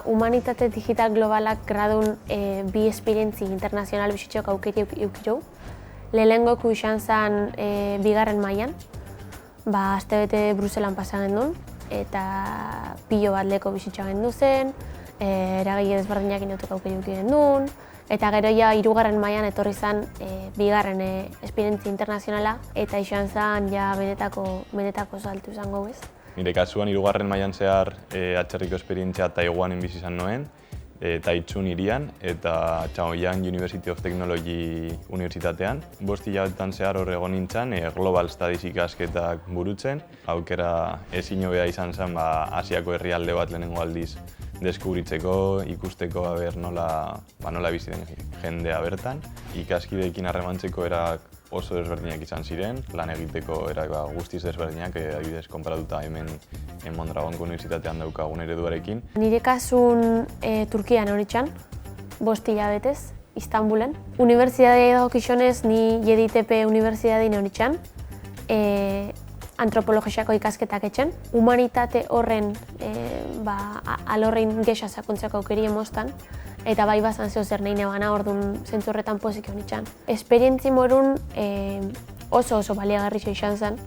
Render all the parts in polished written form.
humanitate digital globalak gradun bi esperientzi internazional bizitzok aukeri eukirou. Lehenengoku izan zen bigarren mailan, astebete Bruselan pasa gendun, eta pilo bat leko bizitza gendu zen, eragile desberdinak inotek aukeri euki gendun, eta gero ja hirugarren mailan etorri zen bigarren esperientzia internazionala, eta izan zen ja benetako saltu izango bez. Nire kasuan hirugarren mailan zehar atzerriko esperientzia Taiwanen bizi izan nuen, Taichung hirian eta Chaoyang University of Technology unibertsitatean. 5 hilabetetan zehar hor egon nintzen Global Studies ikasketak burutzen. Aukera ezin hobea izan zen Asiako herrialde bat lehenengo aldiz deskubritzeko, ikusteko nola bizi den jendea bertan. Ikaskideekin harremantzeko erak oso desberdinak izan ziren, lan egiteko erak guztiz desberdinak, adibidez konparatuta hemen Mondragongo unibertsitatean daukagun ereduarekin. Nire kasun Turkian horitzen, 5 hilabetez, Istanbulen. Unibertsitate dagokionez ni YDTP unibertsitatean horitzen, antropologiako ikasketak etxen. Humanitate horren alorrein gexa sakontzeko aukeri emostan, eta bai bazan zeo zer nahi nebana, orduan zentzu horretan pozik honitzen. Esperientzi morun oso baliagarri izan zen,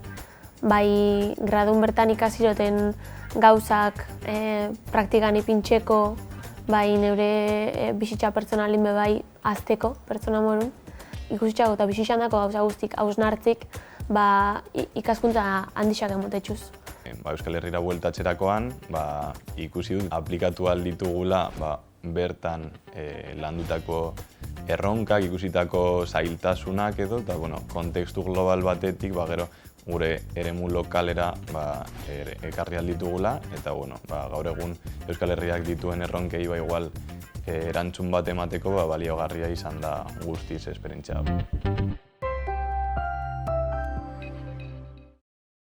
bai gradun bertan ikasiroten gauzak praktikan ipintxeko, bai neure bizitza pertsonalin bai azteko pertsona morun. Ikusitxako eta bizitzandako gauza guztik hausnartzik, ikaskuntza handixak emotetxuz. Euskal Herrira bueltatzerakoan ikusi dut aplikatu ahal ditugula bertan landutako erronkak, ikusitako zailtasunak edo, eta kontekstu global batetik gero gure eremu lokalera ekarri ahal ditugula, eta gaur egun Euskal Herriak dituen erronkei igual erantzun bat emateko baliogarria izan da guztiz esperientzia.